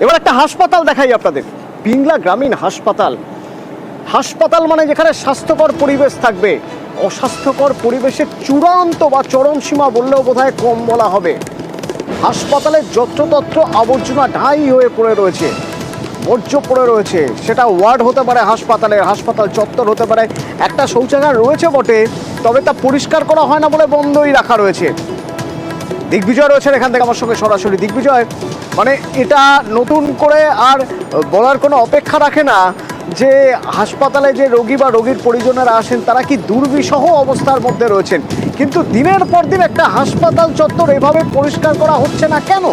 এবার একটা হাসপাতাল দেখাই আপনাদের, পিংলা গ্রামীণ হাসপাতাল। হাসপাতাল মানে যেখানে স্বাস্থ্যকর পরিবেশ থাকবে, অস্বাস্থ্যকর পরিবেশের চূড়ান্ত বা চরম সীমা বললেও বোধহয় কম বলা হবে। হাসপাতালে যত্রতত্র আবর্জনা ঢাই হয়ে পড়ে রয়েছে, বর্জ্য পড়ে রয়েছে। সেটা ওয়ার্ড হতে পারে হাসপাতালের, হাসপাতাল চত্বর হতে পারে। একটা শৌচাগার রয়েছে বটে, তবে তা পরিষ্কার করা হয় না বলে বন্ধই রাখা রয়েছে। দিগ্বিজয় রয়েছেন এখান থেকে আমার সঙ্গে সরাসরি। দিগ্বিজয়, মানে এটা নতুন করে আর বলার কোনো অপেক্ষা রাখে না যে হাসপাতালে যে রোগী বা রোগীর পরিজনেরা আসেন তারা কি দুর্বিষহ অবস্থার মধ্যে রয়েছেন, কিন্তু দিনের পর দিন একটা হাসপাতাল চত্বর এভাবে পরিষ্কার করা হচ্ছে না কেন?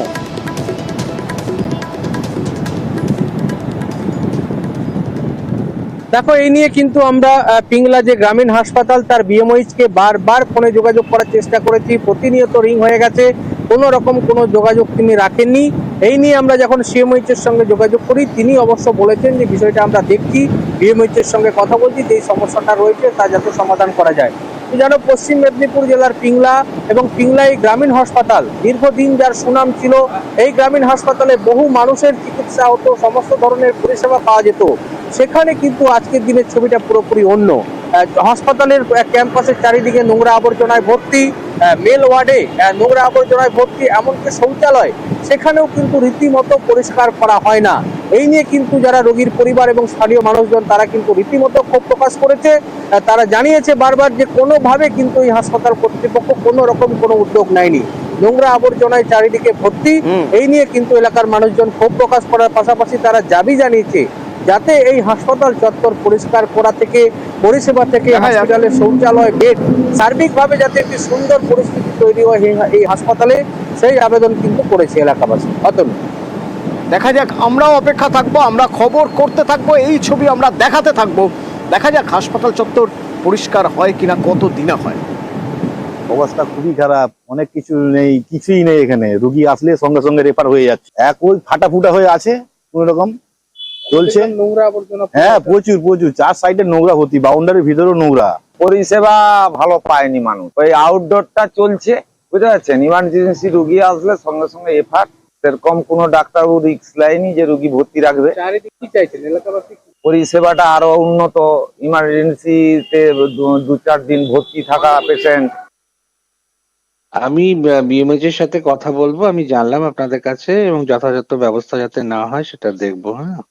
দেখো, এই নিয়ে কিন্তু আমরা পিংলা যে গ্রামীণ হাসপাতাল তার বিএমওইচ কে বারবার ফোনে যোগাযোগ করার চেষ্টা করেছি, প্রতিনিয়ত রিং হয়ে গেছে, কোনো রকম কোনো যোগাযোগ তিনি রাখেননি। এই নিয়ে আমরা যখন সিএমওইচ এর সঙ্গে যোগাযোগ করি, তিনি অবশ্য বলেছেন যে বিষয়টা আমরা দেখছি, বিএমওইচ এর সঙ্গে কথা বলছি, যে সমস্যাটা রয়েছে তা যাতে সমাধান করা যায়। জানো, পশ্চিম মেদিনীপুর জেলার পিংলা এবং পিংলাই গ্রামীণ হাসপাতাল দীর্ঘদিন যার সুনাম ছিল, এই গ্রামীণ হাসপাতালে বহু মানুষের চিকিৎসা হতো, সমস্ত ধরনের পরিষেবা পাওয়া যেত। সেখানে কিন্তু আজকের দিনের ছবিটা পুরোপুরি অন্য। হাসপাতালের ক্যাম্পাসের চারিদিকে নোংরা আবর্জনায় ভর্তি, মেল ওয়ার্ডে নোংরা আবর্জনায় ভর্তি, এমনকি শৌচালয় সেখানেও কিন্তু রীতিমতো পরিষ্কার করা হয় না। এই নিয়ে কিন্তু যারা রোগীর পরিবার এবং স্থানীয় মানুষজন তারা কিন্তু রীতিমতো ক্ষোভ প্রকাশ করেছে। তারা জানিয়েছে বারবার যে কোনোভাবে কিন্তু এই হাসপাতাল কর্তৃপক্ষ কোনো রকম কোনো উদ্যোগ নেয়নি, নোংরা আবর্জনায় চারিদিকে ভর্তি। এই নিয়ে কিন্তু এলাকার মানুষজন ক্ষোভ প্রকাশ করার পাশাপাশি তারা দাবি জানিয়েছে যাতে এই হাসপাতাল চত্বর পরিষ্কার করা থেকে, পরিষেবা থেকে, হাসপাতালের শৌচালয়, বেড সার্বিকভাবে যাতে একটি সুন্দর পরিস্থিতি তৈরি হয় এই হাসপাতালে, সেই আবেদন কিন্তু করেছে এলাকাবাসী। অতনু, দেখা যাক, আমরাও অপেক্ষা থাকবো, আমরা খবর করতে থাকবো, এই ছবি আমরা দেখাতে থাকবো। দেখা যাক হাসপাতাল চত্বর পরিষ্কার হয় কিনা, কত দিনে হয়। অবস্থা খুবই খারাপ, অনেক কিছু নেই, কিছুই নেই এখানে। রুগী আসলে সঙ্গে সঙ্গে রেফার হয়ে যাচ্ছে, এক ওই ফাটা ফুটা হয়ে আছে কোন রকম চলছে। নোংরা আবর্জনা, হ্যাঁ, প্রচুর প্রচুর, চার সাইডে নোংরা ভর্তি, বাউন্ডারির ভিতরেও নোংরা। পরিষেবা ভালো পায়নি মানুষ। ওই আউটডোরটা চলছে, বুঝতে পারছেন, ইমার্জেন্সি রুগী আসলে সঙ্গে সঙ্গে এফার, সেরকম কোনো ডাক্তারবাবু রিস্ক লাইনি যে রুগী ভর্তি রাখবে। চারিদিকে কি চাইছেন এলাকাবাসী? পরিষেবাটা আরো উন্নত, ইমার্জেন্সিতে 2-4 দিন ভর্তি থাকা পেশেন্ট। আমি বিএমএইচ এর সাথে কথা বলবো, আমি জানলাম আপনাদের কাছে, এবং যথাযথ ব্যবস্থা যাতে না হয় সেটা দেখবো। হ্যাঁ।